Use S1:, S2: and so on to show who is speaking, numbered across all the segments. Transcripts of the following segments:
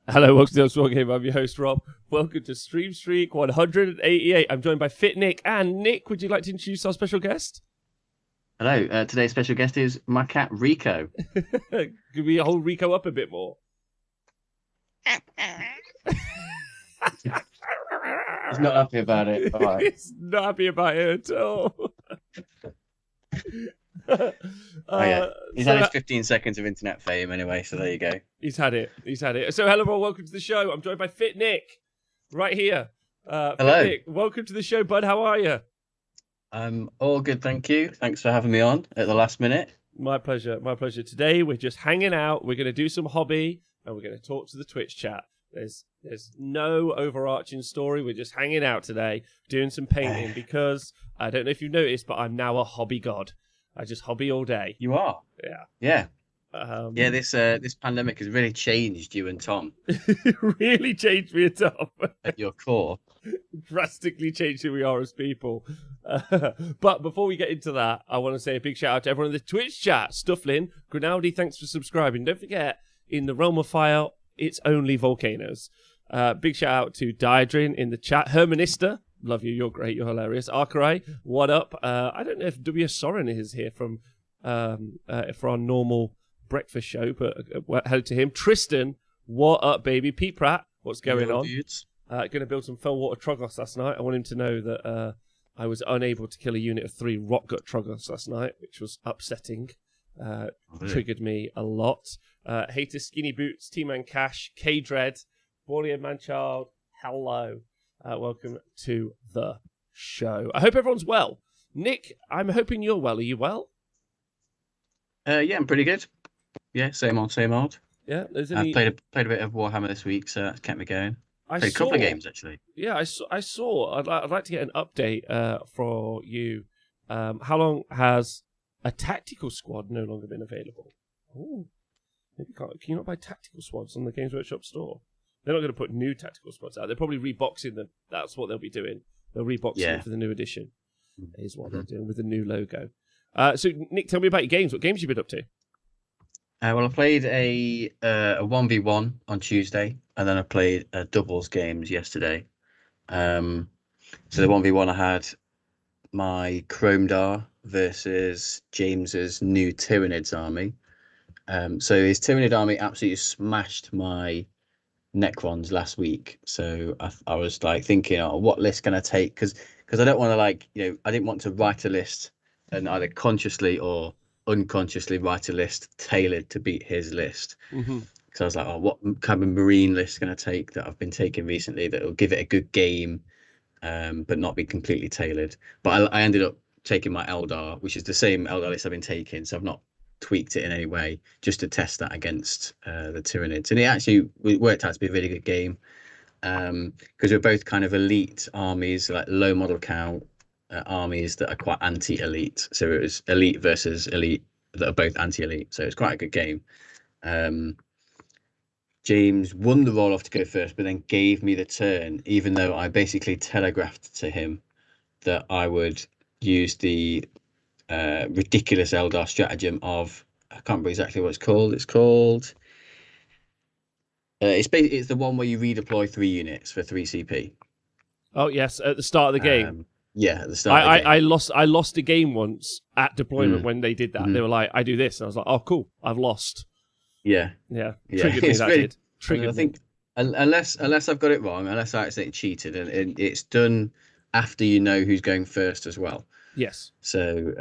S1: Hello, welcome to the Wargamer. I'm your host, Rob. Welcome to Stream Streak 188. I'm joined by Fit Nick. And Nick, would you like to introduce our special guest?
S2: Hello, today's special guest is my cat Rico.
S1: Could we hold Rico up a bit more?
S2: He's not happy about it. All right.
S1: He's not happy about it at all.
S2: Yeah. He's had his 15 seconds of internet fame anyway, so there you go.
S1: He's had it. So hello, everyone. Welcome to the show. I'm joined by Fit Nick, right here.
S2: Hello.
S1: Fit Nick, welcome to the show, bud. How are you?
S2: I'm all good, thank you. Thanks for having me on at the last minute.
S1: My pleasure. My pleasure. Today we're just hanging out. We're going to do some hobby, and we're going to talk to the Twitch chat. There's no overarching story. We're just hanging out today, doing some painting because I don't know if you've noticed, but I'm now a hobby god. I just hobby all day.
S2: You are?
S1: Yeah.
S2: Yeah. This pandemic has really changed you and Tom.
S1: It really changed me at top.
S2: At your core.
S1: Drastically changed who we are as people. But before we get into that, I want to say a big shout out to everyone in the Twitch chat. Stufflin, Grinaldi, thanks for subscribing. Don't forget, in the realm of fire, it's only volcanoes. Big shout out to Diadrin in the chat. Hermanista, love you, you're great, you're hilarious. Arkarai, what up? I don't know if W. Soren is here from for our normal breakfast show, but hello to him. Tristan, what up, baby? Pete Pratt, what's going on? Going to build some Fellwater Troglodytes last night. I want him to know that I was unable to kill a unit of 3 Rockgut Troglodytes last night, which was upsetting. Triggered me a lot. Hater Skinny Boots, T-Man Cash, K-Dread, Borley Manchild, hello. Welcome to the show. I hope everyone's well. Nick, I'm hoping you're well. Are you well?
S2: Yeah, I'm pretty good. Yeah, same old, same old.
S1: Yeah,
S2: I've played a bit of Warhammer this week, so that's kept me going. Played a couple of games, actually.
S1: Yeah, I saw. I'd like to get an update for you. How long has a tactical squad no longer been available? Oh, maybe can you not buy tactical squads on the Games Workshop store? They're not going to put new tactical squads out. They're probably reboxing them. That's what they'll be doing. They'll rebox them for the new edition. Is what they're doing with the new logo. So, Nick, tell me about your games. What games have you been up to?
S2: Well, I played a 1v1 on Tuesday, and then I played a doubles games yesterday. So the 1v1 I had my Chromedar versus James's new Tyranids army. So his Tyranid army absolutely smashed my Necrons last week. So I was like thinking, oh, what list can I take? Because I don't want to I didn't want to write a list and either consciously or unconsciously write a list tailored to beat his list. So I was like, oh, what kind of marine list can I take that I've been taking recently that will give it a good game, but not be completely tailored. But I ended up taking my Eldar, which is the same Eldar list I've been taking, so I've not tweaked it in any way, just to test that against the Tyranids. And it worked out to be a really good game, because we're both kind of elite armies, like low model count armies that are quite anti-elite. So it was elite versus elite that are both anti-elite. So it's quite a good game. James won the roll off to go first, but then gave me the turn, even though I basically telegraphed to him that I would use the ridiculous Eldar stratagem of, I can't remember exactly what it's called. It's the one where you redeploy 3 units for 3 CP.
S1: Oh yes, at the start of the game.
S2: Yeah, at the start of the game.
S1: I lost a game once at deployment when they did that. They were like, I do this. And I was like, oh, cool. I've lost.
S2: Yeah.
S1: Triggered me, that did. Triggered
S2: I think, unless I've got it wrong, unless I accidentally cheated, and it's done after you know who's going first as well.
S1: Yes.
S2: So,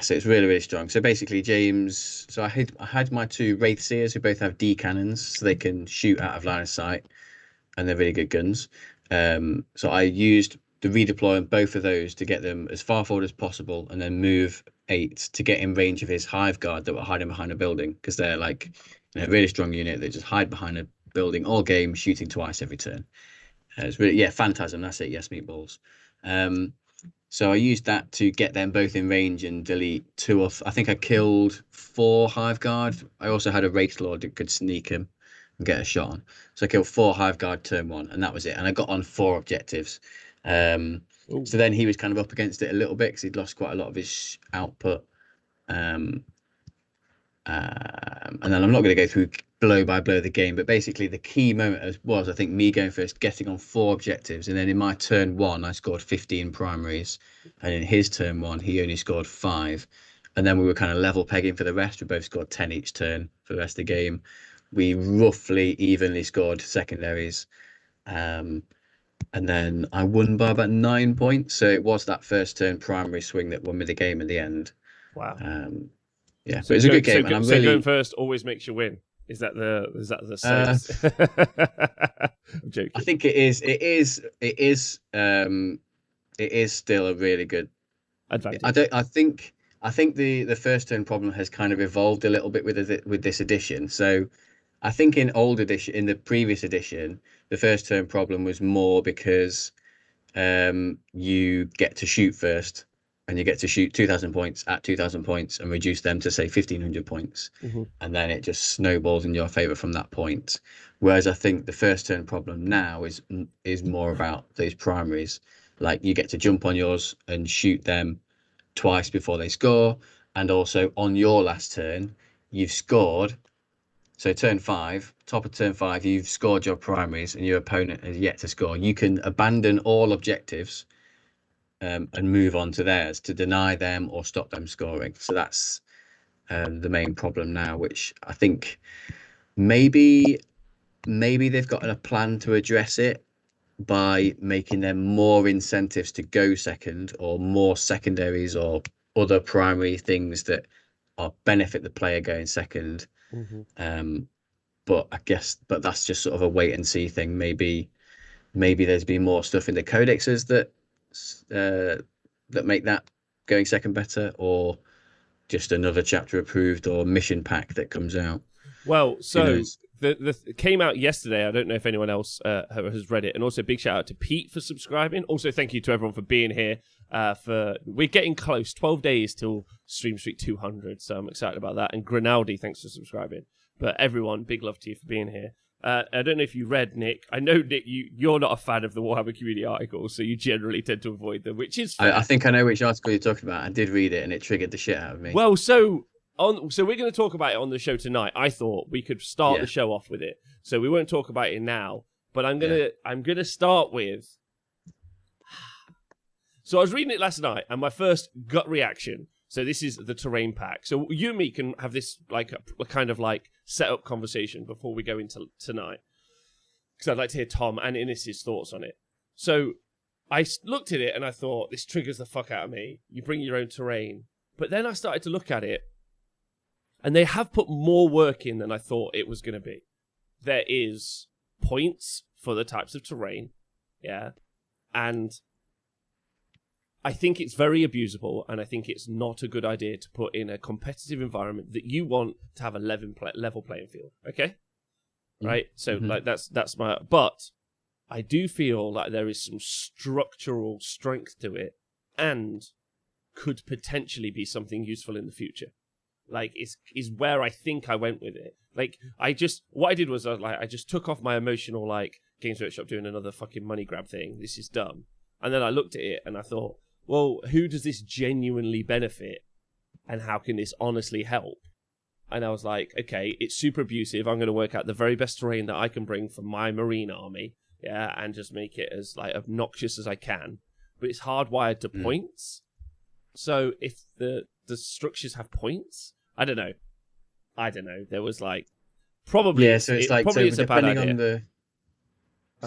S2: so it's really, really strong. So basically, James, I had my 2 Wraith Seers who both have D cannons, so they can shoot out of line of sight, and they're really good guns. So I used the redeploy on both of those to get them as far forward as possible, and then move 8 to get in range of his Hive Guard that were hiding behind a building, because they're like a really strong unit. They just hide behind a building all game, shooting twice every turn. It's really, Phantasm, that's it. Yes, meatballs. So I used that to get them both in range and delete 2 off. I think I killed 4 Hive Guard. I also had a Wraith Lord that could sneak him and get a shot on. So I killed 4 Hive Guard turn 1, and that was it. And I got on 4 objectives. So then he was kind of up against it a little bit because he'd lost quite a lot of his output. And then I'm not going to go through blow by blow the game, but basically the key moment was, I think, me going first, getting on 4 objectives, and then in my turn 1 I scored 15 primaries, and in his turn 1 he only scored 5, and then we were kind of level pegging for the rest. We both scored 10 each turn for the rest of the game. We roughly evenly scored secondaries, and then I won by about 9 points. So it was that first turn primary swing that won me the game in the end.
S1: Wow.
S2: Yeah, but it was a good game, and I'm really
S1: going first always makes you win. Is that the saying? I'm joking.
S2: I think it is. It is still a really good
S1: advantage.
S2: I think the first turn problem has kind of evolved a little bit with this edition. So I think in the previous edition, the first turn problem was more because you get to shoot first, and you get to shoot 2,000 points at 2,000 points and reduce them to say 1,500 points, and then it just snowballs in your favor from that point. Whereas I think the first turn problem now is more about those primaries. Like, you get to jump on yours and shoot them twice before they score, and also on your last turn you've scored. So turn 5, top of turn 5, you've scored your primaries and your opponent has yet to score. You can abandon all objectives and move on to theirs to deny them or stop them scoring. So that's the main problem now, which I think maybe they've got a plan to address it by making them more incentives to go second, or more secondaries or other primary things that benefit the player going second. But that's just sort of a wait and see thing. Maybe there's been more stuff in the codexes that make that going second better, or just another chapter approved or mission pack that comes out.
S1: Well, so the came out yesterday. I don't know if anyone else has read it. And also, big shout out to Pete for subscribing. Also, thank you to everyone for being here. We're getting close, 12 days till Stream Street 200, so I'm excited about that. And Grinaldi, thanks for subscribing. But everyone, big love to you for being here. I don't know if you read, Nick. I know, Nick, you're not a fan of the Warhammer community articles, so you generally tend to avoid them, which is fair.
S2: I think I know which article you're talking about. I did read it, and it triggered the shit out of me.
S1: Well, so we're going to talk about it on the show tonight. I thought we could start the show off with it, so we won't talk about it now. But I'm gonna start with. So I was reading it last night, and my first gut reaction. So this is the terrain pack. So you and me can have this like a kind of like set up conversation before we go into tonight, because I'd like to hear Tom and Innes's thoughts on it. So I looked at it and I thought, this triggers the fuck out of me. You bring your own terrain. But then I started to look at it, and they have put more work in than I thought it was going to be. There is points for the types of terrain, and I think it's very abusable, and I think it's not a good idea to put in a competitive environment that you want to have a level playing field. Okay, right? So like that's my. But I do feel like there is some structural strength to it, and could potentially be something useful in the future. Like, is where I think I went with it. Like, what I did was I just took off my emotional, like, Games Workshop doing another fucking money grab thing. This is dumb. And then I looked at it and I thought, well, who does this genuinely benefit? And how can this honestly help? And I was like, okay, it's super abusive. I'm going to work out the very best terrain that I can bring for my Marine army, and just make it as, like, obnoxious as I can. But it's hardwired to points. So if the structures have points, I don't know. There was like probably
S2: so it's like, so
S1: it's a bad idea.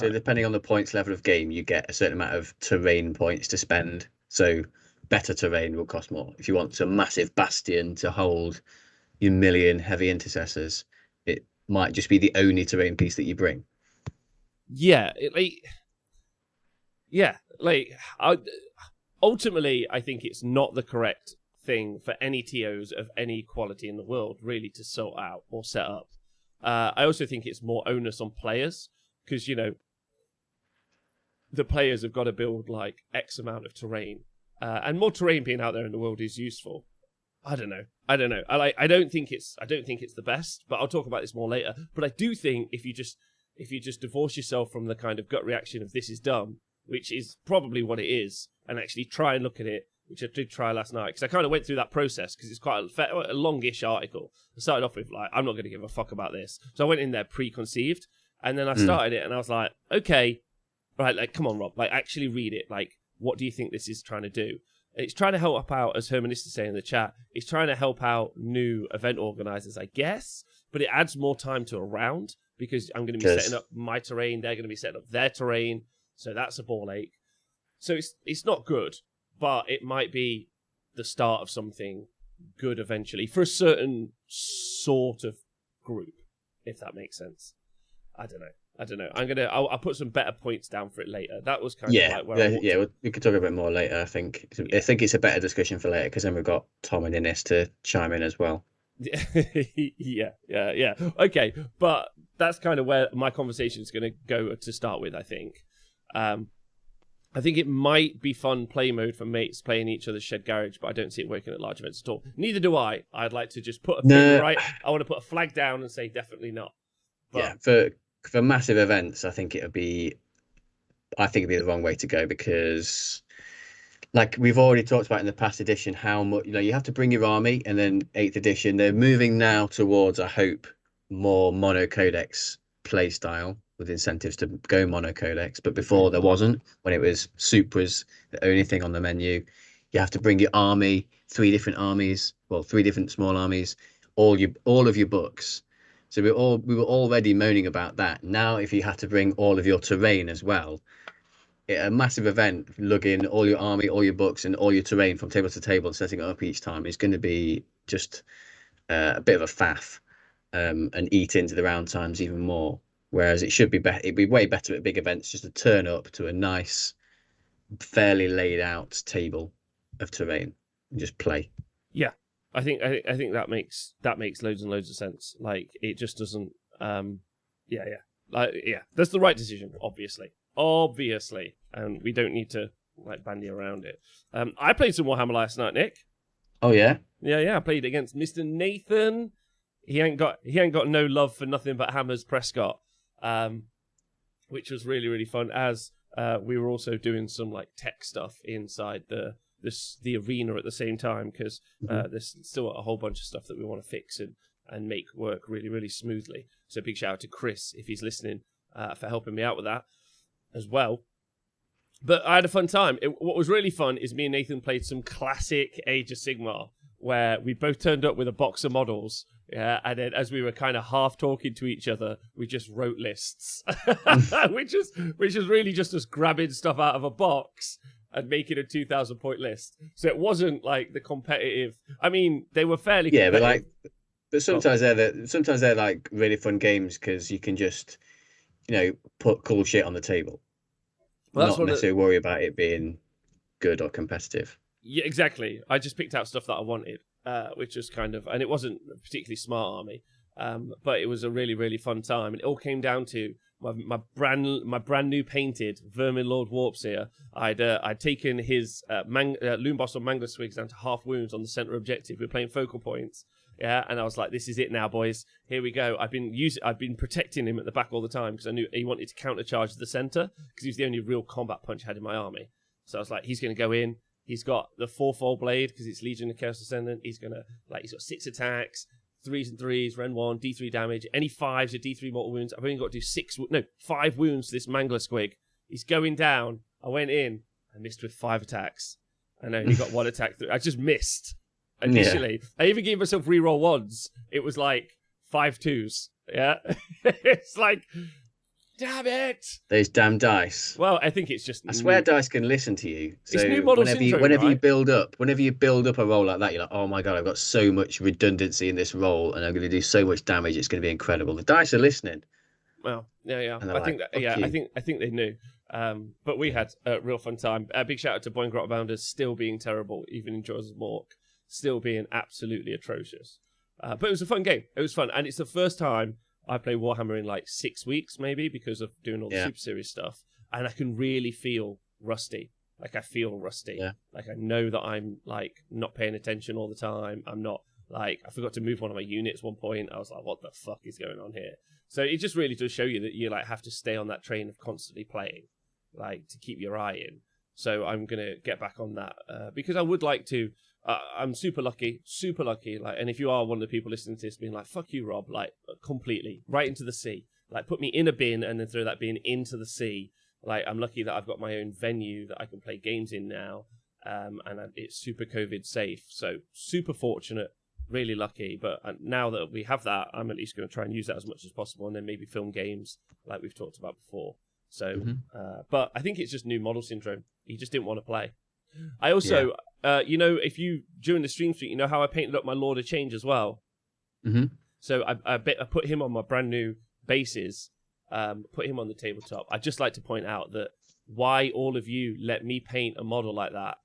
S2: Depending on the points level of game, you get a certain amount of terrain points to spend. So better terrain will cost more. If you want a massive bastion to hold your million heavy intercessors, it might just be the only terrain piece that you bring.
S1: Ultimately, I think it's not the correct thing for any TOs of any quality in the world really to sort out or set up. I also think it's more onus on players, because, the players have got to build like X amount of terrain, and more terrain being out there in the world is useful. I don't know. I don't think it's the best, but I'll talk about this more later. But I do think if you just divorce yourself from the kind of gut reaction of this is dumb, which is probably what it is, and actually try and look at it which I did try last night, because I kind of went through that process, because it's quite a longish article. I started off with, like, I'm not going to give a fuck about this. So I went in there preconceived, and then I started it, and I was like, okay, right, like, come on, Rob, like, actually read it. Like, what do you think this is trying to do? And it's trying to help out, as Herman is saying in the chat, it's trying to help out new event organizers, I guess, but it adds more time to a round, because I'm going to be setting up my terrain, they're going to be setting up their terrain, so that's a ball ache. So it's not good, but it might be the start of something good eventually for a certain sort of group, if that makes sense. I don't know. I'll put some better points down for it later. That was kind of like where
S2: we could talk a bit more later. I think it's a better discussion for later, because then we've got Tom and Ines to chime in as well.
S1: yeah. Okay, but that's kind of where my conversation is going to go to start with. I think it might be fun play mode for mates playing each other's shed garage, but I don't see it working at large events at all. Neither do I. I'd like to just put a pin right. I want to put a flag down and say definitely not. But,
S2: for massive events, I think it'd be the wrong way to go, because, like we've already talked about in the past edition, how much you have to bring your army, and then 8th edition they're moving now towards, I hope, more mono codex play style with incentives to go mono codex. But before there wasn't. When it was soup was the only thing on the menu. You have to bring your army, 3 different armies, 3 different small armies, all of your books. So we were already moaning about that. Now, if you have to bring all of your terrain as well, a massive event, lugging all your army, all your books, and all your terrain from table to table, setting it up each time, is going to be just a bit of a faff, and eat into the round times even more. Whereas it should be better. It'd be way better at big events just to turn up to a nice, fairly laid out table of terrain and just play.
S1: Yeah. I think that makes loads and loads of sense. Like, it just doesn't. That's the right decision, obviously, and we don't need to like bandy around it. I played some Warhammer last night, Nick.
S2: Oh yeah,
S1: yeah. I played against Mr. Nathan. He ain't got no love for nothing but Hammers Prescott, which was really, really fun. As we were also doing some like tech stuff inside the arena at the same time, because there's still a whole bunch of stuff that we want to fix and make work really, really smoothly. So big shout out to Chris, if he's listening, for helping me out with that as well. But I had a fun time. What was really fun is me and Nathan played some classic Age of Sigmar, where we both turned up with a box of models, and then as we were kind of half talking to each other, we just wrote lists, which is really just us grabbing stuff out of a box and making a 2,000 point list. So it wasn't like the competitive. I mean, they were fairly competitive.
S2: But sometimes they're like really fun games, because you can just put cool shit on the table, not necessarily worry about it being good or competitive.
S1: Yeah, exactly. I just picked out stuff that I wanted, which was kind of, and it wasn't a particularly smart army, but it was a really, really fun time. And it all came down to my brand new painted Vermin Lord Warpseer. I'd taken his Loonboss on Mangler Swigs down to half wounds on the center objective. We were playing focal points, and I was like, "This is it now, boys. Here we go." I've been protecting him at the back all the time, because I knew he wanted to countercharge the center, because he was the only real combat punch I had in my army. So I was like, he's going to go in. He's got the 4-fold blade, because it's Legion of Chaos Ascendant. He's got 6 attacks, 3s and 3s, Ren 1, D3 damage. Any 5s are D3 mortal wounds. I've only got to do 5 wounds to this Mangler Squig. He's going down. I went in. I missed with 5 attacks. And I only got 1 attack through. I just missed initially. Yeah. I even gave myself reroll 1s. It was like 5 2s. Yeah. It's like, damn it!
S2: Those damn dice.
S1: Well, I think it's just.
S2: I swear, dice can listen to you. So
S1: it's new model syndrome,
S2: whenever you build up a roll like that, you're like, oh my god, I've got so much redundancy in this roll, and I'm going to do so much damage. It's going to be incredible. The dice are listening.
S1: Well, yeah. I think they knew. But we had a real fun time. A big shout out to Boing Grotbounders still being terrible, even in Jaws of Mork, still being absolutely atrocious. But it was a fun game. It was fun, and it's the first time I play Warhammer in like 6 weeks, maybe, because of doing all the Super Series stuff. And I can really feel rusty. Like, I feel rusty.
S2: Yeah.
S1: Like, I know that I'm, like, not paying attention all the time. I'm not, like, I forgot to move one of my units at one point. I was like, what the fuck is going on here? So it just really does show you that you, like, have to stay on that train of constantly playing, like, to keep your eye in. So I'm gonna get back on that because I would like to. I'm super lucky. Like, and if you are one of the people listening to this, being like, "Fuck you, Rob," like completely right into the sea. Like, put me in a bin and then throw that bin into the sea. Like, I'm lucky that I've got my own venue that I can play games in now, and it's super COVID safe. So super fortunate, really lucky. But now that we have that, I'm at least going to try and use that as much as possible, and then maybe film games like we've talked about before. So, but I think it's just new model syndrome. He just didn't want to play. I also, if you during the stream streak, you know how I painted up my Lord of Change as well. So I put him on my brand new bases, put him on the tabletop. I'd just like to point out that why all of you let me paint a model like that.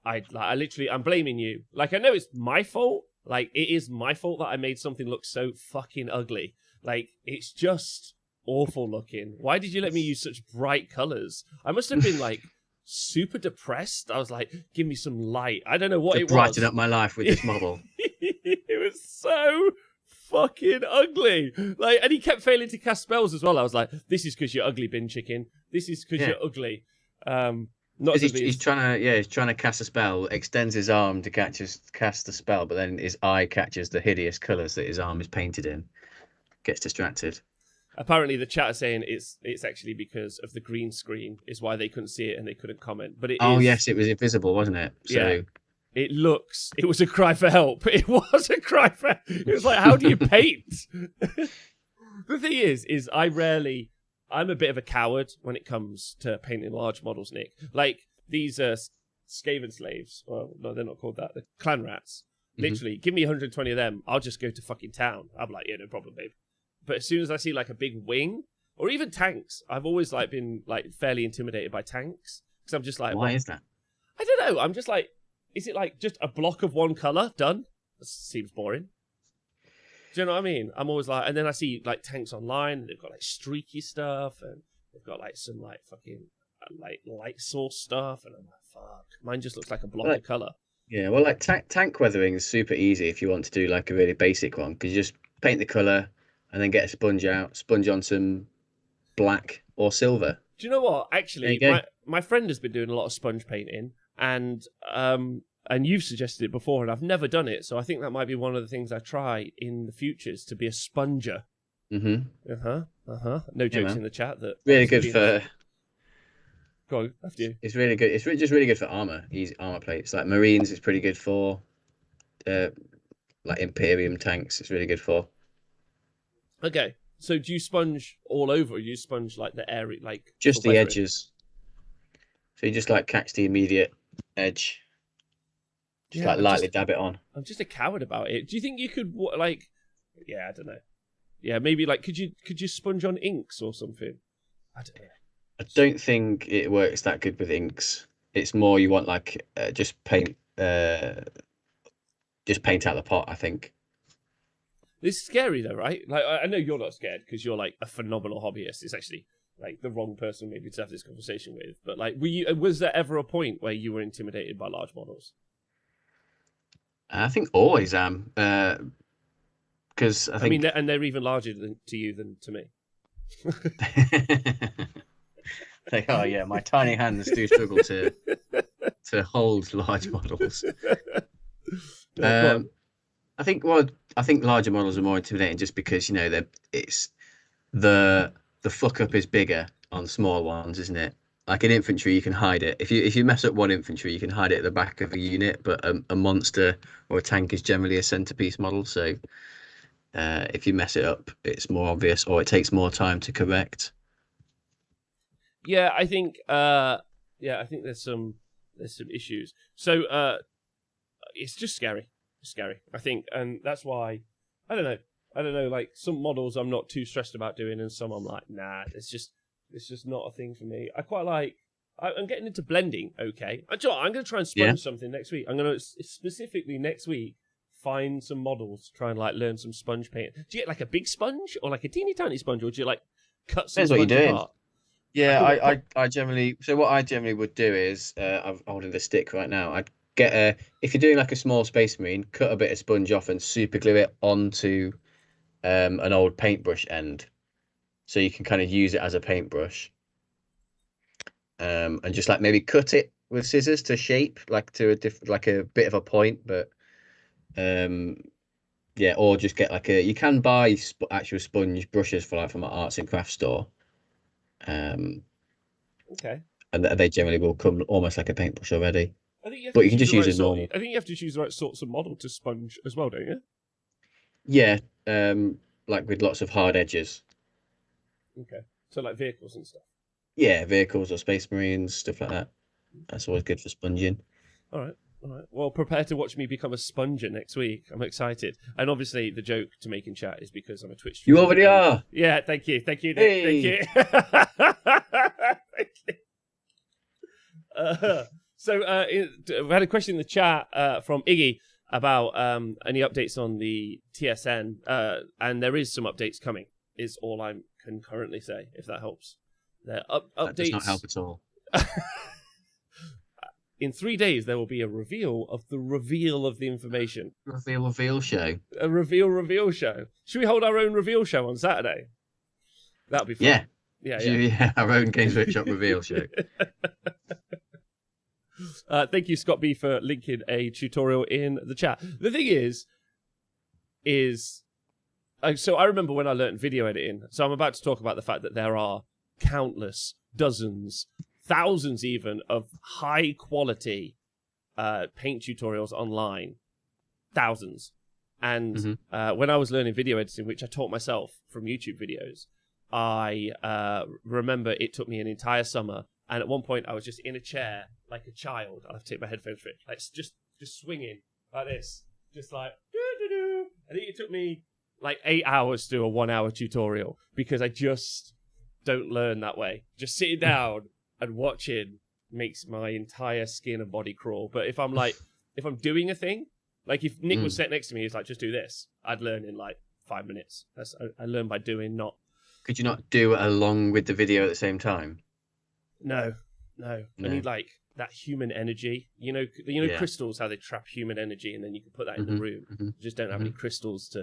S1: I'm blaming you. Like, I know it's my fault. Like, it is my fault that I made something look so fucking ugly. Like, it's just awful looking. Why did you let me use such bright colors? I must have been like super depressed. I was like, give me some light. I don't know what it was.
S2: Brighten up my life with this model.
S1: It was so fucking ugly. Like, and he kept failing to cast spells as well. I was like, this is because you're ugly, bin chicken. This is because you're ugly. Not
S2: he's trying to cast a spell, extends his arm to cast the spell, but then his eye catches the hideous colours that his arm is painted in. Gets distracted.
S1: Apparently, the chat is saying it's actually because of the green screen is why they couldn't see it and they couldn't comment. But
S2: yes, it was invisible, wasn't it? So
S1: yeah, it was a cry for help. It was a cry for. It was like, how do you paint? The thing is I'm a bit of a coward when it comes to painting large models, Nick. Like these Skaven slaves. Well, no, they're not called that. They're clan rats. Literally, give me 120 of them. I'll just go to fucking town. I'm like, yeah, no problem, babe. But as soon as I see like a big wing or even tanks, I've always like been like fairly intimidated by tanks because I'm just like,
S2: why is that?
S1: I don't know. I'm just like, is it like just a block of one color done? That seems boring. Do you know what I mean? I'm always like, and then I see like tanks online and they've got like streaky stuff and they've got like some like fucking like light source stuff and I'm like, fuck, mine just looks like a block of color.
S2: Yeah, well, like tank weathering is super easy if you want to do like a really basic one because you just paint the color and then get a sponge out, sponge on some black or silver.
S1: Do you know what? Actually, my friend has been doing a lot of sponge painting, and you've suggested it before, and I've never done it, so I think that might be one of the things I try in the future is to be a sponger. No jokes in the chat. That
S2: really good for.
S1: Go on, after you.
S2: It's really good. It's just really good for armor. Easy armor plates, like Marines. It's pretty good for, like Imperium tanks. It's really good for.
S1: Okay, so do you sponge all over, or do you sponge like the area, like
S2: just the edges? So you just like catch the immediate edge, just like lightly dab it on.
S1: I'm just a coward about it. Do you think you could like? Yeah, I don't know. Yeah, maybe like could you sponge on inks or something? I don't know.
S2: I don't think it works that good with inks. It's more you want like just paint out the pot, I think.
S1: It's scary though, right? Like I know you're not scared because you're like a phenomenal hobbyist. It's actually like the wrong person maybe to have this conversation with. But like, was there ever a point where you were intimidated by large models?
S2: I think always am. Because I mean,
S1: and they're even larger to you than to me.
S2: They are, yeah. My tiny hands do struggle to hold large models. I think larger models are more intimidating just because it's the fuck up is bigger on small ones, isn't it? Like in infantry, you can hide it. If you mess up one infantry, you can hide it at the back of a unit. But a monster or a tank is generally a centerpiece model, so if you mess it up, it's more obvious, or it takes more time to correct.
S1: Yeah, I think there's some issues. So it's just scary. It's scary, I think, and that's why I don't know. Like some models, I'm not too stressed about doing, and some I'm like, nah, it's just not a thing for me. I quite like. I'm getting into blending. Okay, I'm going to try and sponge something next week. I'm going to specifically next week find some models, try and like learn some sponge paint. Do you get like a big sponge or like a teeny tiny sponge, or do you like cut some sponge apart?
S2: Yeah, I generally. So what I generally would do is, I'm holding the stick right now. I'd get if you're doing like a small Space Marine, cut a bit of sponge off and super glue it onto an old paintbrush end, so you can kind of use it as a paintbrush. and just like maybe cut it with scissors to shape like to like a bit of a point, but um, yeah, or just get like a you can buy actual sponge brushes for like from an arts and crafts store, um,
S1: Okay.
S2: and they generally will come almost like a paintbrush already.
S1: I think you have
S2: But
S1: to
S2: you can
S1: choose
S2: just
S1: the
S2: use
S1: right
S2: a
S1: sort.
S2: normal.
S1: I think you have to choose the right sorts of model to sponge as well, don't you?
S2: Yeah, like with lots of hard edges.
S1: Okay. So like vehicles and stuff.
S2: Yeah, vehicles or space marines, stuff like that. That's always good for sponging.
S1: All right. All right. Well, prepare to watch me become a sponger next week. I'm excited. And obviously, the joke to make in chat is because I'm a Twitch
S2: You
S1: streamer.
S2: already
S1: And
S2: are.
S1: yeah, thank you. Thank you, Nick. Thank
S2: Hey.
S1: you. Thank you. We had a question in the chat from Iggy about any updates on the TSN. And there is some updates coming, is all I can currently say, if that helps. There
S2: That does not
S1: updates.
S2: help at all.
S1: In 3 days, there will be a reveal of the information.
S2: Reveal show.
S1: A reveal show. Should we hold our own reveal show on Saturday? That'll be fun.
S2: Yeah.
S1: Yeah.
S2: Yeah, our own Games Workshop reveal show.
S1: Thank you, Scott B, for linking a tutorial in the chat. The thing is, so I remember when I learned video editing. So I'm about to talk about the fact that there are countless, dozens, thousands even of high quality paint tutorials online. Thousands. And when I was learning video editing, which I taught myself from YouTube videos, I remember it took me an entire summer. And at one point, I was just in a chair like a child. I have to take my headphones for it. Like just swinging like this, just like doo-doo-doo. I think it took me like 8 hours to do a 1 hour tutorial because I just don't learn that way. Just sitting down and watching makes my entire skin and body crawl. But if I'm doing a thing, like if Nick was sat next to me, he's like, just do this, I'd learn in like 5 minutes. I learn by doing, not.
S2: Could you not do it along with the video at the same time?
S1: No. I need like that human energy. You know,
S2: Yeah.
S1: crystals, how they trap human energy, and then you can put that in the room. You just don't have any crystals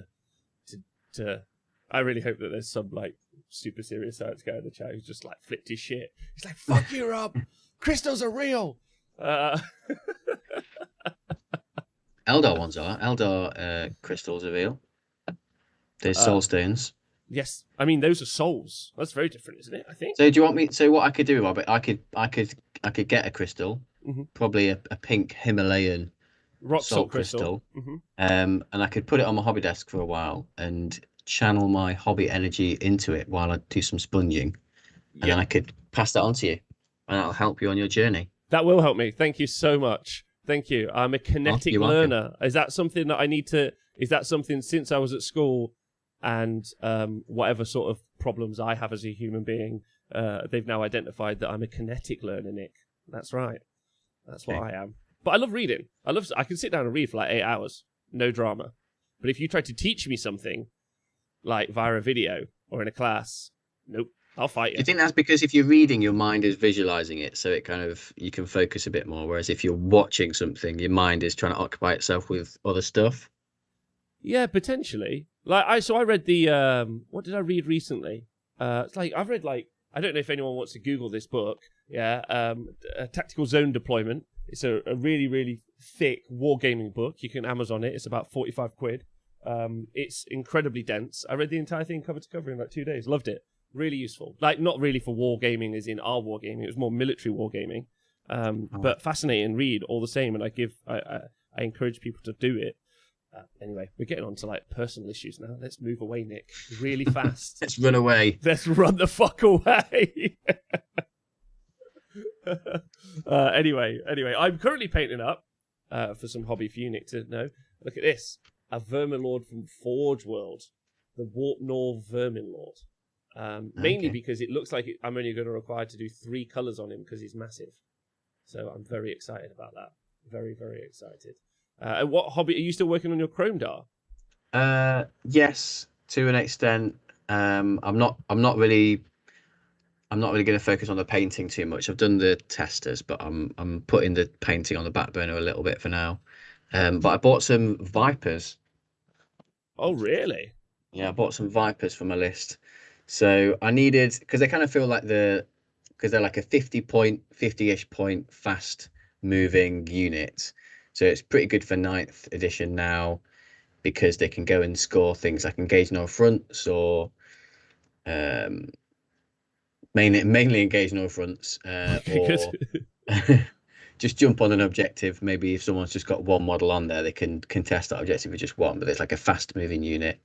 S1: to. I really hope that there's some like super serious science guy in the chat who's just like flipped his shit. He's like, "Fuck you, Rob. Crystals are real."
S2: Eldar ones are. Eldar crystals are real. There's soul stones.
S1: Yes, I mean those are souls. That's very different, isn't it? I think.
S2: So do you want me? So what I could do, Robert? I could get a crystal, probably a pink Himalayan
S1: Rock
S2: salt crystal,
S1: Mm-hmm.
S2: and I could put it on my hobby desk for a while and channel my hobby energy into it while I do some sponging, and then I could pass that on to you, and that'll help you on your journey.
S1: That will help me. Thank you so much. Thank you. I'm a kinetic learner. Is that something that I need to? Is that something since I was at school? And whatever sort of problems I have as a human being, they've now identified that I'm a kinetic learner, Nick. That's right. That's what I am. But I love reading. I can sit down and read for like 8 hours. No drama. But if you try to teach me something, like via a video or in a class, nope, I'll fight you.
S2: Do you think that's because if you're reading, your mind is visualizing it, so it kind of, you can focus a bit more, whereas if you're watching something, your mind is trying to occupy itself with other stuff?
S1: Yeah, potentially. Like I read the what did I read recently? It's like I've read like, I don't know if anyone wants to Google this book. Yeah, a Tactical Zone Deployment. It's a really, really thick wargaming book. You can Amazon it. It's about 45 quid. It's incredibly dense. I read the entire thing cover to cover in like 2 days. Loved it. Really useful. Like not really for wargaming as in our wargaming. It was more military wargaming. But fascinating read all the same. And I encourage people to do it. Anyway, we're getting on to like personal issues now. Let's move away, Nick, really fast.
S2: Let's run away.
S1: Let's run the fuck away. Anyway, I'm currently painting up for some hobby for you, Nick, to know. Look at this. A Verminlord from Forge World. The Warp Nor Verminlord. Mainly because it looks like I'm only going to require to do 3 colours on him because he's massive. So I'm very excited about that. Very, very excited. And what hobby are you still working on your Chrome DAR?
S2: Yes, to an extent. I'm not really going to focus on the painting too much. I've done the testers, but I'm putting the painting on the back burner a little bit for now. But I bought some Vipers.
S1: Oh, really?
S2: Yeah, I bought some Vipers for my list. So I needed, because they kind of feel like the because they're like a 50-ish point fast moving unit. So it's pretty good for 9th edition now because they can go and score things like engage no fronts or mainly engage no fronts or just jump on an objective. Maybe if someone's just got one model on there, they can contest that objective with just one, but it's like a fast moving unit.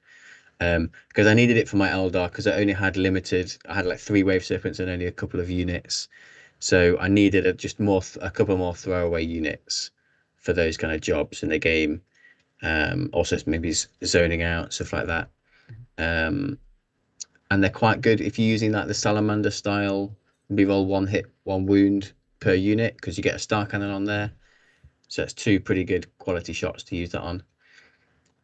S2: Because I needed it for my Eldar because I only had limited. I had like 3 wave serpents and only a couple of units, so I needed a couple more throwaway units for those kind of jobs in the game. Also maybe zoning out, stuff like that. And they're quite good if you're using like the salamander style. Reroll 1 hit, 1 wound per unit because you get a star cannon on there. So it's 2 pretty good quality shots to use that on.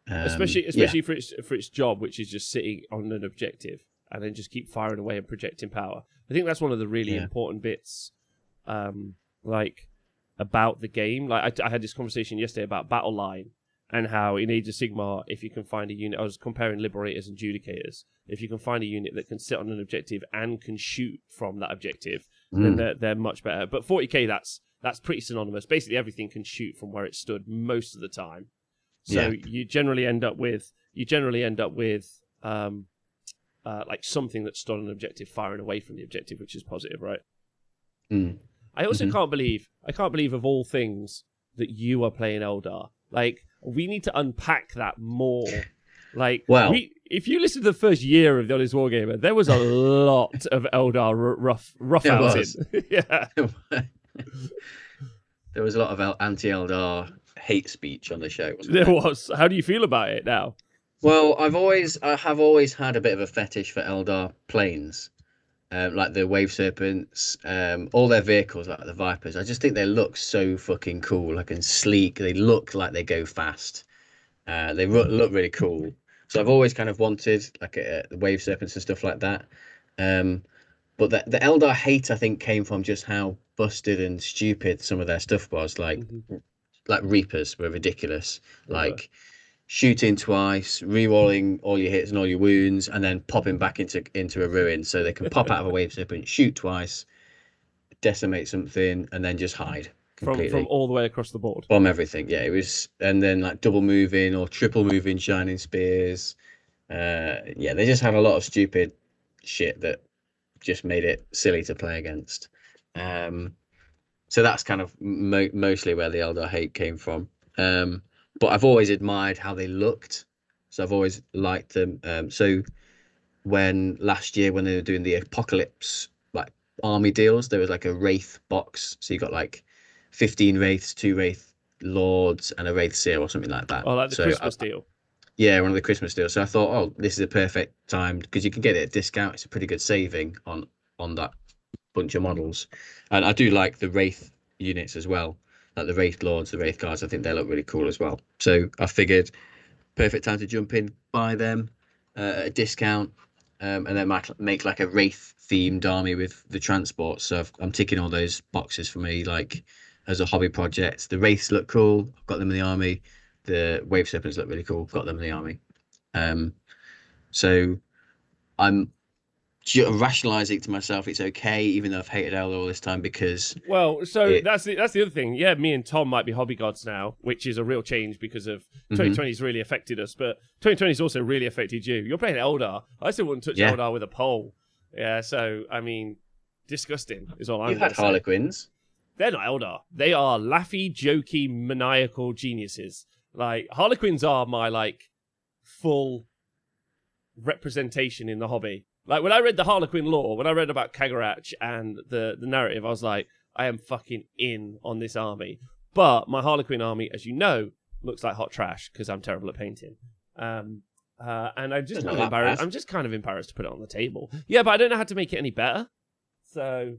S1: Especially for its job, which is just sitting on an objective and then just keep firing away and projecting power. I think that's one of the really important bits, like about the game. Like I had this conversation yesterday about battle line and how in Age of Sigmar, if you can find a unit, I was comparing Liberators and Judicators. If you can find a unit that can sit on an objective and can shoot from that objective, then they're much better. But 40k, that's pretty synonymous. Basically, everything can shoot from where it stood most of the time. So you generally end up with like something that stood on an objective firing away from the objective, which is positive, right? I also can't believe of all things that you are playing Eldar. Like, we need to unpack that more. Like, if you listen to the first year of the Honest Wargamer, there was a lot of Eldar rough outing. Yeah.
S2: There was a lot of anti-Eldar hate speech on the show.
S1: There was. How do you feel about it now?
S2: Well, I have always had a bit of a fetish for Eldar planes, like the Wave Serpents, all their vehicles, like the Vipers. I just think they look so fucking cool, like and sleek. They look like they go fast. They look really cool. So I've always kind of wanted like the Wave Serpents and stuff like that. But the Eldar hate, I think, came from just how busted and stupid some of their stuff was. Like Reapers were ridiculous. Like shooting twice, re-rolling all your hits and all your wounds, and then popping back into a ruin. So they can pop out of a Wave Serpent, shoot twice, decimate something, and then just hide completely.
S1: From all the way across the board.
S2: Bomb everything. Yeah, it was. And then like double moving or triple moving Shining Spears. They just had a lot of stupid shit that just made it silly to play against. So that's kind of mostly where the Eldar hate came from. But I've always admired how they looked. So I've always liked them. So last year when they were doing the Apocalypse like army deals, there was like a Wraith box. So you got like 15 Wraiths, 2 Wraith Lords, and a Wraith Seer or something like that.
S1: Oh, like the Christmas deal.
S2: Yeah, one of the Christmas deals. So I thought, oh, this is a perfect time because you can get it at discount. It's a pretty good saving on that bunch of models. And I do like the Wraith units as well. Like the Wraith Lords, the Wraith Guards, I think they look really cool as well. So I figured perfect time to jump in, buy them at a discount, and then make like a Wraith themed army with the transport. So I'm ticking all those boxes for me, like as a hobby project. The Wraiths look cool. I've got them in the army. The Wave Serpents look really cool. I've got them in the army. So I'm rationalizing to myself it's okay, even though I've hated Eldar all this time because.
S1: Well, that's the other thing. Yeah, me and Tom might be hobby gods now, which is a real change because of 2020's really affected us, but 2020's also really affected you. You're playing Eldar. I still wouldn't touch Eldar with a pole. Yeah, so I mean, disgusting is all I'm.
S2: You've had Harlequins.
S1: They're not Eldar. They are laughy, jokey, maniacal geniuses. Like Harlequins are my like full representation in the hobby. Like, when I read the Harlequin lore, when I read about Kagarach and the narrative, I was like, I am fucking in on this army. But my Harlequin army, as you know, looks like hot trash because I'm terrible at painting. And I'm just kind of embarrassed. I'm just kind of embarrassed to put it on the table. Yeah, but I don't know how to make it any better. So,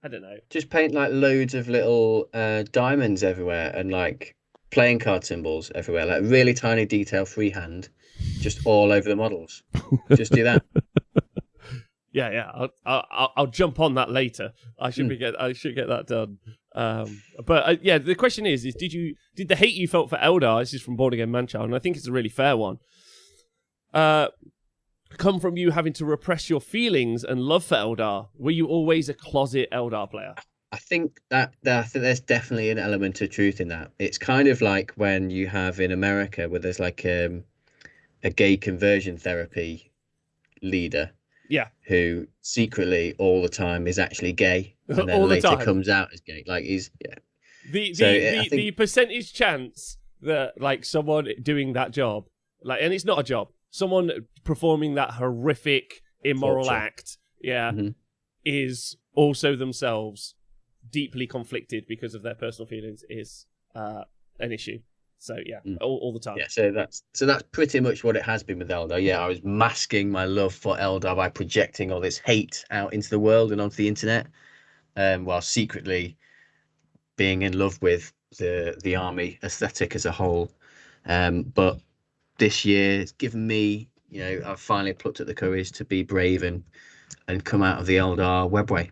S1: I don't know.
S2: Just paint, like, loads of little diamonds everywhere and, like, playing card symbols everywhere. Like, really tiny detail freehand, just all over the models. Just do that.
S1: Yeah. I'll jump on that later. I should get that done. But the question is did the hate you felt for Eldar? This is from Board Again Manchild, and I think it's a really fair one. Because come from you having to repress your feelings and love for Eldar? Were you always a closet Eldar player?
S2: I think that I think there's definitely an element of truth in that. It's kind of like when you have in America where there's like a gay conversion therapy leader
S1: Yeah.
S2: who secretly all the time is actually gay and then
S1: All the
S2: later
S1: time.
S2: comes out as gay. Like he's
S1: The
S2: So
S1: the,
S2: I
S1: the,
S2: think
S1: the percentage chance that like someone doing that job, like, and it's not a job, someone performing that horrific immoral
S2: Torture.
S1: act, yeah,
S2: Mhm.
S1: is also themselves deeply conflicted because of their personal feelings is an issue. So yeah, all the time.
S2: Yeah, so that's pretty much what it has been with Eldar. Yeah, I was masking my love for Eldar by projecting all this hate out into the world and onto the internet, while secretly being in love with the army aesthetic as a whole. But this year it's given me, I've finally plucked up the courage to be brave and come out of the Eldar webway.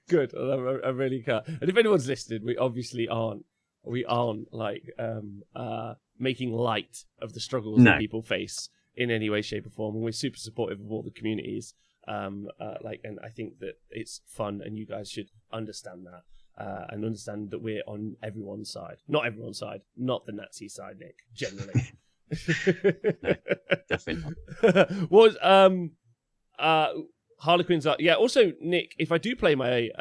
S1: Good. I really can't. And if anyone's listening, we obviously aren't. We aren't like making light of the struggles that people face in any way, shape, or form. And we're super supportive of all the communities. And I think that it's fun, and you guys should understand that and understand that we're on everyone's side. Not everyone's side. Not the Nazi side, Nick. Generally.
S2: No, definitely not.
S1: Was Harlequins are, yeah. Also, Nick, if I do play my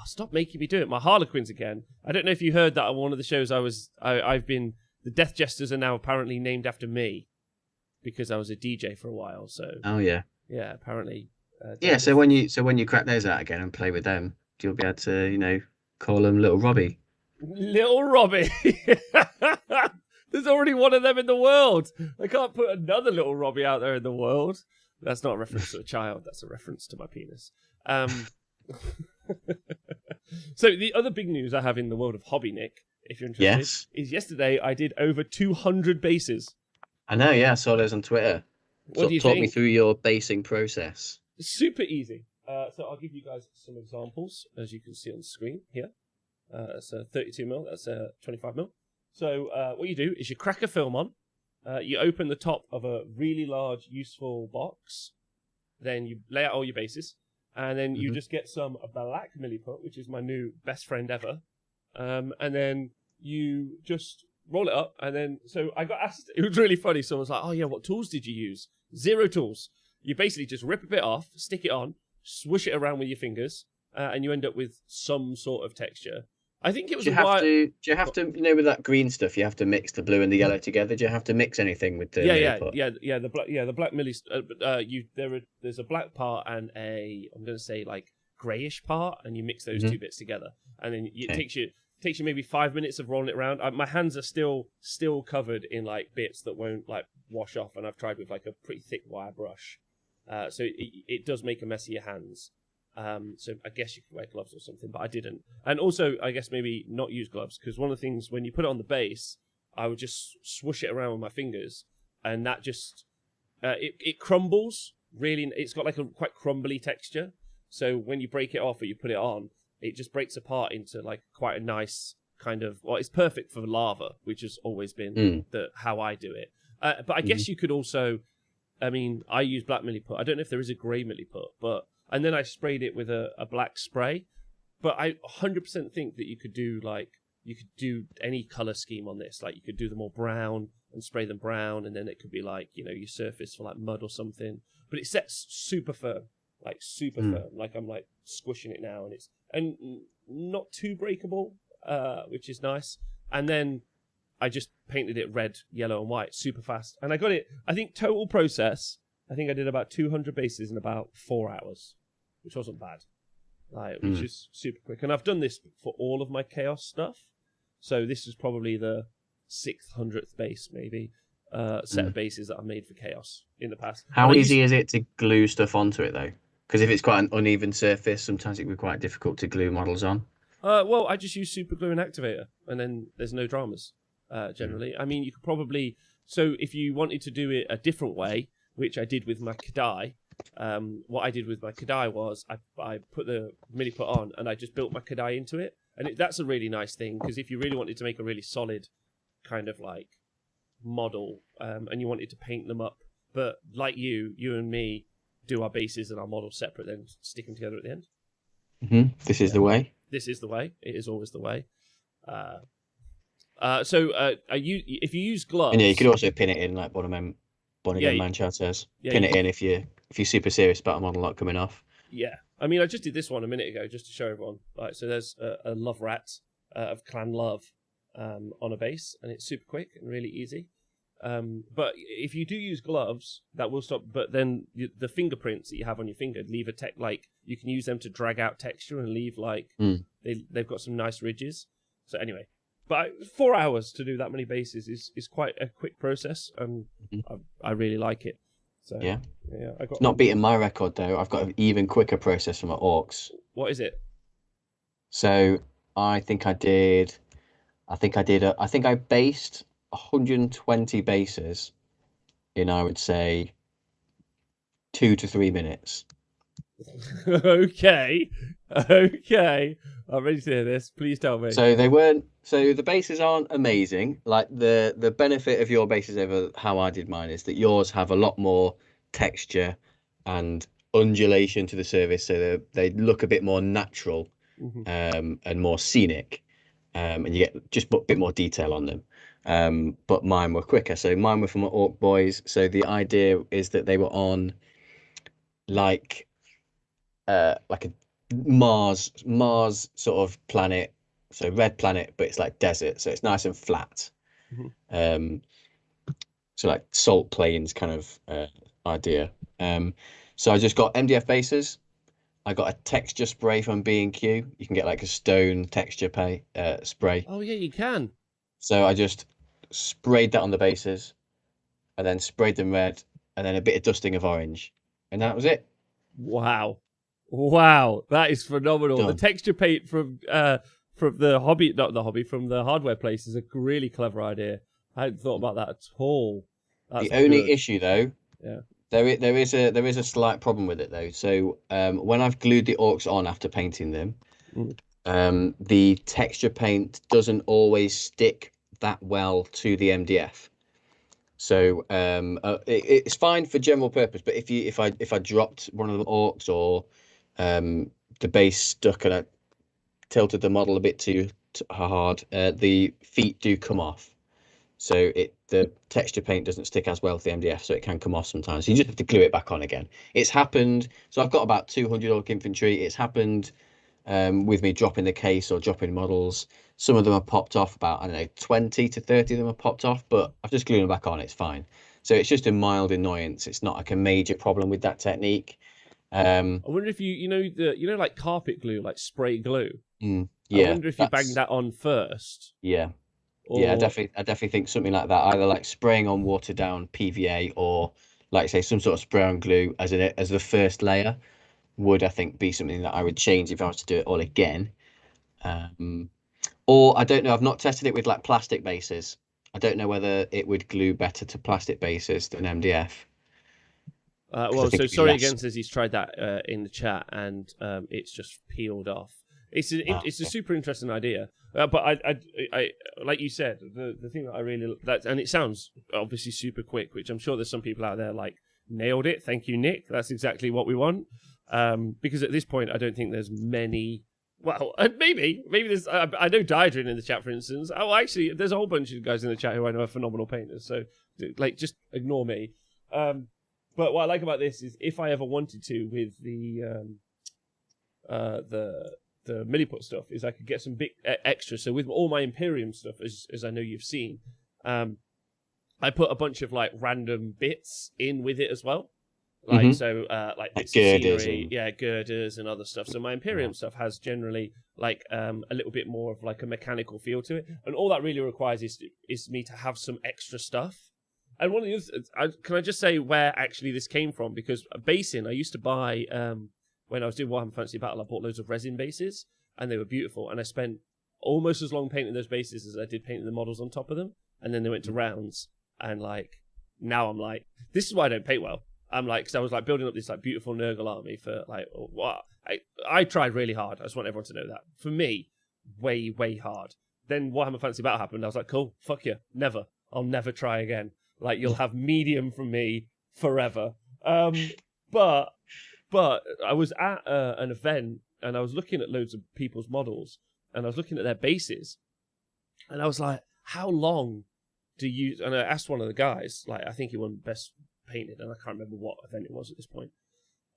S1: stop making me do it, my Harlequins again. I don't know if you heard that on one of the shows I've been. The Death Jesters are now apparently named after me because I was a DJ for a while. So
S2: yeah,
S1: apparently.
S2: So when you crack those out again and play with them, you'll be able to call them Little Robbie.
S1: Little Robbie. There's already one of them in the world. I can't put another Little Robbie out there in the world. That's not a reference to a child. That's a reference to my penis. So the other big news I have in the world of hobby, Nick, if you're interested, is yesterday I did over 200 bases.
S2: I know, yeah. I saw those on Twitter.
S1: What do you
S2: talk
S1: think?
S2: Me through your basing process.
S1: Super easy. So I'll give you guys some examples, as you can see on the screen here. That's a 32mm. That's a 25mm. So what you do is you crack a film on. You open the top of a really large, useful box. Then you lay out all your bases. And then you just get some black milliput, which is my new best friend ever. And then you just roll it up. And then, so I got asked, it was really funny. Someone was like, oh yeah, what tools did you use? 0 tools. You basically just rip a bit off, stick it on, swoosh it around with your fingers, and you end up with some sort of texture. I think it was
S2: do you have to with that green stuff you have to mix the blue and the yellow together? Do you have to mix anything with the
S1: the black milli there's a black part and I'm going to say like grayish part, and you mix those two bits together, and then it takes you maybe 5 minutes of rolling it around. My hands are still covered in like bits that won't like wash off, and I've tried with like a pretty thick wire brush, so it does make a mess of your hands. So I guess you could wear gloves or something, but I didn't. And also, I guess maybe not use gloves, because one of the things, when you put it on the base, I would just swoosh it around with my fingers, and that just, it crumbles, really. It's got like a quite crumbly texture. So when you break it off or you put it on, it just breaks apart into like quite a nice kind of, well, it's perfect for lava, which has always been how I do it. But I guess you could also, I mean, I use black milliput. I don't know if there is a grey milliput, but... And then I sprayed it with a black spray. But I 100% think that you could do any color scheme on this. Like you could do them all brown and spray them brown, and then it could be like, your surface for like mud or something. But it sets super firm, like super firm. Like I'm like squishing it now, and not too breakable, which is nice. And then I just painted it red, yellow, and white, super fast. And I got it, I think total process, I think I did about 200 bases in about 4 hours, which wasn't bad. Which is super quick. And I've done this for all of my Chaos stuff. So this is probably the 600th base, maybe, set of bases that I've made for Chaos in the past.
S2: How easy is it to glue stuff onto it, though? Because if it's quite an uneven surface, sometimes it can be quite difficult to glue models on.
S1: Well, I just use super glue and activator, and then there's no dramas, generally. I mean, you could probably... So if you wanted to do it a different way, which I did with my Kadai. What I did with my Kadai was I put the milliput on and I just built my Kadai into it. And that's a really nice thing, because if you really wanted to make a really solid kind of like model, and you wanted to paint them up, but like you and me do our bases and our models separate, then stick them together at the end.
S2: This is the way.
S1: This is the way. It is always the way. So if you use gloves,
S2: And yeah, you could also pin it in like Bonnie Manchard says. Pin it in if you're super serious about a model not coming off.
S1: Yeah, I mean, I just did this one a minute ago just to show everyone. Right, so there's a Love Rat of Clan Love on a base, and it's super quick and really easy. But if you do use gloves, that will stop. But then the fingerprints that you have on your finger leave you can use them to drag out texture and leave they've got some nice ridges. So anyway, but 4 hours to do that many bases is quite a quick process, and I really like it. So
S2: yeah,
S1: I got
S2: not beating my record though. I've got an even quicker process for my orcs.
S1: What is it?
S2: So I think I based 120 bases in, I would say, 2 to 3 minutes.
S1: Okay. I'm ready to hear this. Please tell me.
S2: So the bases aren't amazing. Like the benefit of your bases over how I did mine is that yours have a lot more texture and undulation to the surface, so they look a bit more natural, and more scenic, and you get just a bit more detail on them. But mine were quicker. So mine were from my orc boys. So the idea is that they were on like a Mars sort of planet, so red planet, but it's like desert, so it's nice and flat. So like salt plains kind of idea. So I just got MDF bases. I got a texture spray from B&Q. You can get like a stone texture spray.
S1: Oh yeah, you can.
S2: So I just sprayed that on the bases, and then sprayed them red, and then a bit of dusting of orange, and that was it.
S1: Wow, that is phenomenal.
S2: Done.
S1: The texture paint from the hobby, not the hobby, from the hardware place is a really clever idea. I hadn't thought about that at all. That's
S2: the only
S1: good.
S2: issue though, there is a slight problem with it though. So when I've glued the orcs on after painting them, the texture paint doesn't always stick that well to the MDF. So it's fine for general purpose, but if I dropped one of the orcs, or the base stuck and I tilted the model a bit too hard, the feet do come off. So the texture paint doesn't stick as well to the MDF, so it can come off sometimes. You just have to glue it back on again. It's happened. So I've got about 200 orc infantry. It's happened with me dropping the case or dropping models. Some of them are popped off, about, I don't know, 20 to 30 of them are popped off, but I've just glued them back on. It's fine. So it's just a mild annoyance. It's not like a major problem with that technique.
S1: I wonder if you know like carpet glue, like spray glue.
S2: Yeah.
S1: I wonder if you banged that on first.
S2: Yeah.
S1: Or...
S2: Yeah, I definitely think something like that. Either like spraying on watered down PVA, or like say some sort of spray on glue as the first layer would, I think, be something that I would change if I was to do it all again. Or I don't know, I've not tested it with like plastic bases. I don't know whether it would glue better to plastic bases than MDF.
S1: Well, so Sorry Again says he's tried that in the chat, and it's just peeled off. It's a super interesting idea, but I like you said, the thing that I really and it sounds obviously super quick, which I'm sure there's some people out there like nailed it. Thank you, Nick. That's exactly what we want. Because at this point, I don't think there's many. Well, maybe there's. I know Diadrin in the chat, for instance. Oh, actually, there's a whole bunch of guys in the chat who I know are phenomenal painters. So, like, just ignore me. But what I like about this is, if I ever wanted to, with the milliput stuff, is I could get some big extra. So with all my Imperium stuff, as I know you've seen, I put a bunch of like random bits in with it as well. Like like bits of scenery, girders and other stuff. So my Imperium stuff has generally like a little bit more of like a mechanical feel to it, and all that really requires is me to have some extra stuff. And one of the others, can I just say where actually this came from? Because a basin I used to buy when I was doing Warhammer Fantasy Battle, I bought loads of resin bases, and they were beautiful. And I spent almost as long painting those bases as I did painting the models on top of them. And then they went to rounds, and like now I'm like, this is why I don't paint well. I'm like, because I was like building up this like beautiful Nurgle army for like, what? I tried really hard. I just want everyone to know that. For me, way hard. Then Warhammer Fantasy Battle happened. I was like, cool, fuck you, never. I'll never try again. Like you'll have medium from me forever. But I was at an event and I was looking at loads of people's models and I was looking at their bases and I was like, how long do you? And I asked one of the guys, like I think he won best painted, and I can't remember what event it was at this point.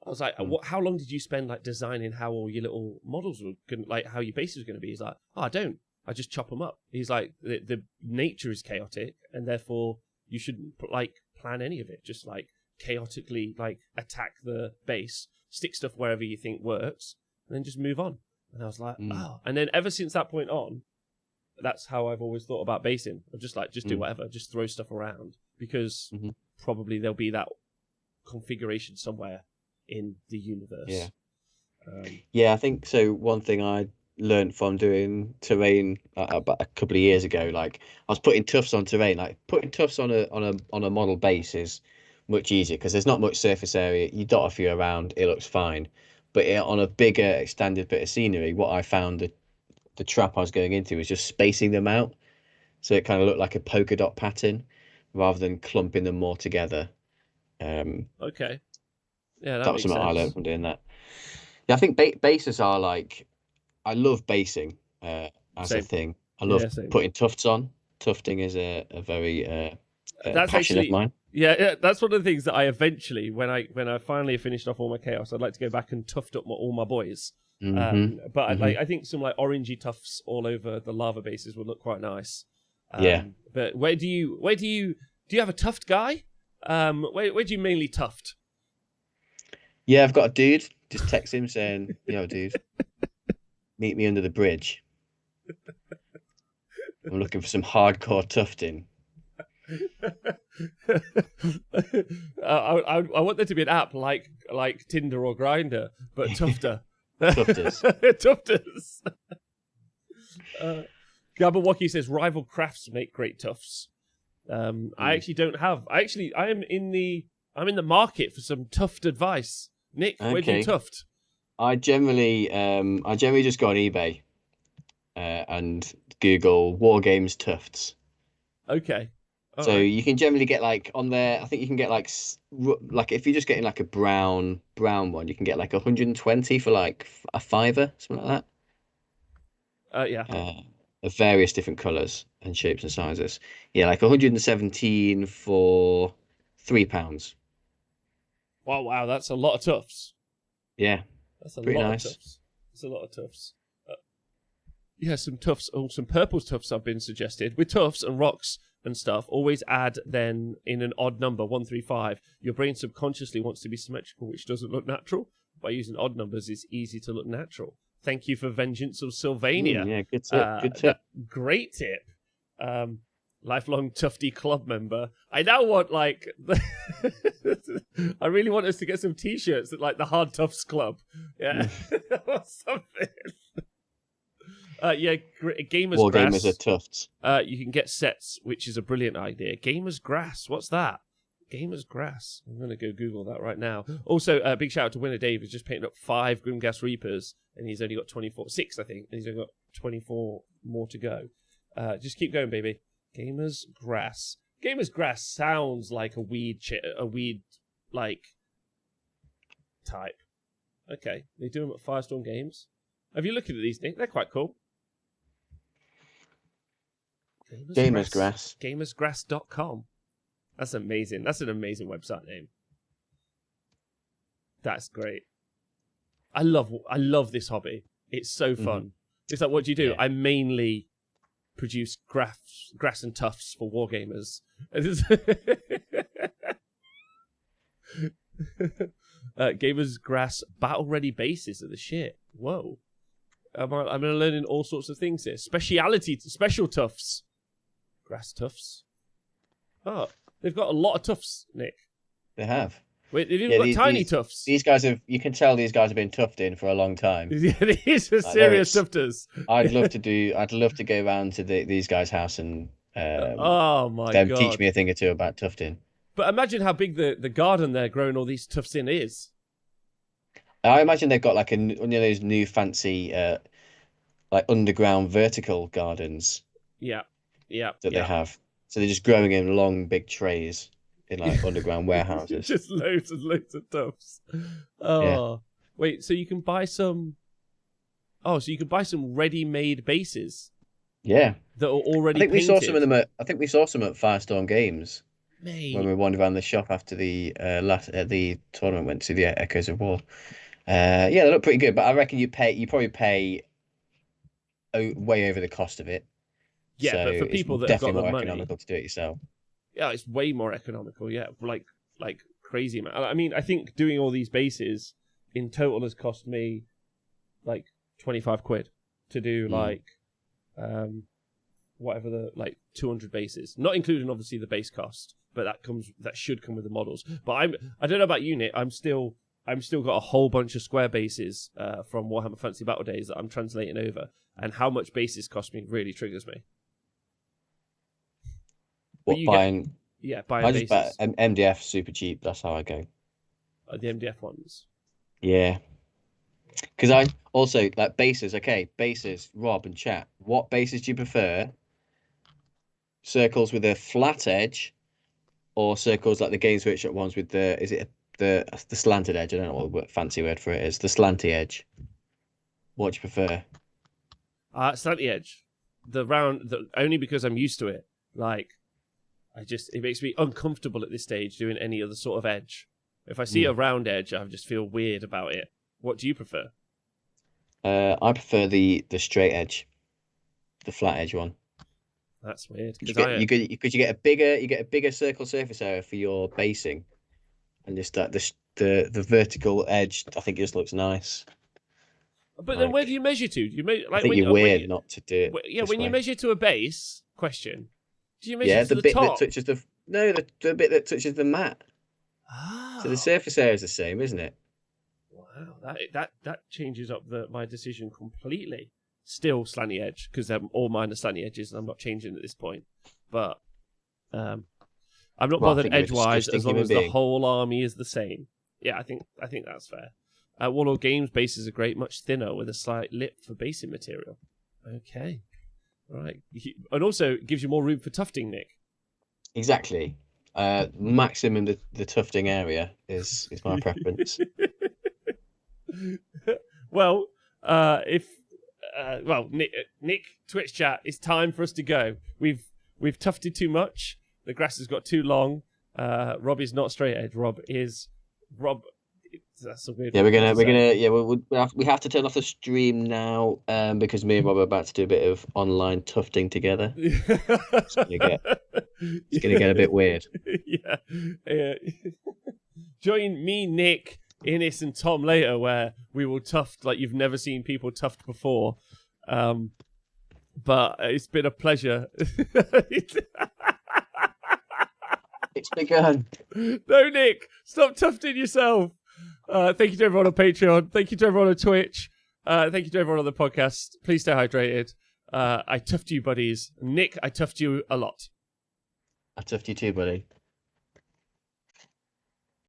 S1: I was like, how long did you spend like designing how all your little models were going, like how your bases were going to be? He's like, oh, I don't. I just chop them up. He's like, the nature is chaotic, and therefore you shouldn't like plan any of it. Just like chaotically like attack the base, stick stuff wherever you think works, and then just move on. And I was like, oh. And then ever since that point on, that's how I've always thought about basing. I'm just like, just do whatever, just throw stuff around, because probably there'll be that configuration somewhere in the universe.
S2: Yeah. Yeah, I think so. One thing I learned from doing terrain about a couple of years ago, like I was putting tufts on terrain. Like putting tufts on a model base is much easier because there's not much surface area. You dot a few around, it looks fine. But on a bigger extended bit of scenery, what I found the trap I was going into was just spacing them out, so it kind of looked like a polka dot pattern rather than clumping them more together.
S1: Okay. Yeah,
S2: that was something I learned from doing that. Yeah, I think bases are like, I love basing as a thing. I love putting tufts on. Tufting is a very that's passion of mine.
S1: Yeah, that's one of the things that I eventually, when I finally finished off all my chaos, I'd like to go back and tuft up all my boys. But I think some like orangey tufts all over the lava bases would look quite nice.
S2: Yeah.
S1: But where do you have a tuft guy? Where do you mainly tuft?
S2: Yeah, I've got a dude. Just text him saying, dude, meet me under the bridge. I'm looking for some hardcore tufting.
S1: I want there to be an app like Tinder or Grindr, but tufter.
S2: Tufters.
S1: Tufters. Gabawaki says rival crafts make great tufts. I actually don't have. I'm in the market for some tuft advice. Nick, where do you tuft?
S2: I generally just go on eBay and Google Wargames tufts.
S1: Okay.
S2: So you can generally get like on there. I think you can get like if you're just getting like a brown one, you can get like 120 for like a $5, something like
S1: that. Yeah.
S2: Of various different colors and shapes and sizes. Yeah, like 117 for £3.
S1: Wow, that's a lot of tufts.
S2: Yeah,
S1: that's a lot of tufts. That's a lot of tufts. Yeah, some tufts. Oh, some purple tufts have been suggested. With tufts and rocks and stuff, always add then in an odd number, 135. Your brain subconsciously wants to be symmetrical, which doesn't look natural. By using odd numbers, it's easy to look natural. Thank you for Vengeance of Sylvania.
S2: Yeah, good tip. Good tip.
S1: Great tip. Lifelong Tufty Club member. I now want I really want us to get some T-shirts that like the Hard Tufts Club. Yeah, or something. Gamers Grass.
S2: Wargamers are tufts.
S1: You can get sets, which is a brilliant idea. Gamers Grass. What's that? Gamers Grass. I'm going to go Google that right now. Also, big shout out to Winner Dave, who's just painted up 5 Grimgas Reapers, and he's only got 6, I think, and he's only got 24 more to go. Just keep going, baby. Gamers Grass. Gamers Grass sounds like a weed like type. Okay, they do them at Firestorm Games. Have you looked at these, Nick? They're quite cool.
S2: Gamers Grass.
S1: Gamersgrass.com. That's amazing. That's an amazing website name. That's great. I love this hobby. It's so fun. It's like, what do you do? Yeah. I mainly produce grass and tufts for wargamers. Gamers Grass battle ready bases are the shit. Whoa. I'm learning all sorts of things here. Special tufts. Grass tufts. Oh, they've got a lot of tufts, Nick.
S2: They have.
S1: Wait, they've even got tiny tufts.
S2: These guys you can tell these guys have been tufting for a long time.
S1: Yeah, these are serious tufters.
S2: I'd love to go around to these guys' house and
S1: oh my God,
S2: teach me a thing or two about tufting.
S1: But imagine how big the garden they're growing all these tufts in is.
S2: I imagine they've got like one of those new fancy like underground vertical gardens.
S1: Yeah.
S2: They have. So they're just growing in long, big trays in like underground warehouses.
S1: Just loads and loads of tufts.
S2: Yeah.
S1: Oh, wait. So you can buy some. Oh, so you can buy some ready-made bases
S2: Yeah.
S1: that are already
S2: I think we saw some of
S1: painted.
S2: them at. I think we saw some at Firestorm Games when
S1: Mate,
S2: we wandered around the shop after the the tournament went to the Echoes of War. Yeah, they look pretty good, but I reckon you probably pay way over the cost of it.
S1: yeah,
S2: So
S1: but for
S2: it's
S1: people that have got
S2: definitely
S1: the
S2: more
S1: money,
S2: economical to do it yourself.
S1: yeah, it's way more economical. Yeah, like crazy, man. I mean, I think doing all these bases in total has cost me like 25 quid to do like whatever the like 200 bases, not including obviously the base cost, but that should come with the models. But I don't know about you, Nick. I'm still got a whole bunch of square bases from Warhammer Fantasy Battle Days that I'm translating over, and how much bases cost me really triggers me. But
S2: What
S1: you
S2: buying?
S1: buying
S2: I just buy
S1: bases,
S2: MDF super cheap. That's how I go.
S1: the MDF ones.
S2: Yeah, because I also like bases. Okay, bases. Rob and chat. What bases do you prefer? Circles with a flat edge, or circles like the Games Workshop ones with the the slanted edge? I don't know what fancy word for it is. The slanty edge. What do you prefer?
S1: Slanty edge, only because I'm used to it. Like, it makes me uncomfortable at this stage doing any other sort of edge. If I see a round edge, I just feel weird about it. What do you prefer?
S2: I prefer the straight edge, the flat edge one.
S1: That's weird
S2: You
S1: because
S2: get you get a bigger circle surface area for your basing, and just that the vertical edge. I think just looks nice.
S1: But then where do
S2: Like
S1: you measure to? Do you measure
S2: I
S1: like
S2: think you're weird not to do it
S1: yeah,
S2: this
S1: when you
S2: way.
S1: measure to a base? Question: do you measure
S2: Yeah,
S1: to
S2: the
S1: the
S2: bit that
S1: top?
S2: touches the bit that touches the mat. So the
S1: Oh,
S2: surface area is the same, isn't it?
S1: wow! That changes up my decision completely. Still slanty edge because all mine are slanty edges, and I'm not changing at this point. But I'm not
S2: Well, I
S1: bothered
S2: think you're a
S1: edgewise
S2: disgusting
S1: as long
S2: human
S1: as the
S2: being.
S1: whole army is the same. Yeah, I think that's fair. Warlord Games bases are great, much thinner with a slight lip for basing material. Okay, all right, and also gives you more room for tufting, Nick.
S2: Exactly. Maximum the tufting area is my preference.
S1: Well, if Nick, Twitch chat, it's time for us to go. We've tufted too much. The grass has got too long. Rob is not straight edge. Rob. That's a weird
S2: Yeah,
S1: one for me to
S2: we're
S1: say.
S2: gonna yeah we have to turn off the stream now because me and Rob are about to do a bit of online tufting together. It's gonna get it's gonna get a bit weird.
S1: yeah. Join me, Nick, Innes, and Tom later, where we will tuft like you've never seen people tuft before. But it's been a pleasure.
S2: It's begun.
S1: No, Nick, stop tufting yourself. Thank you to everyone on Patreon. Thank you to everyone on Twitch. Thank you to everyone on the podcast. Please stay hydrated. I tuft you, buddies. Nick, I tuft you a lot.
S2: I tuft you too, buddy.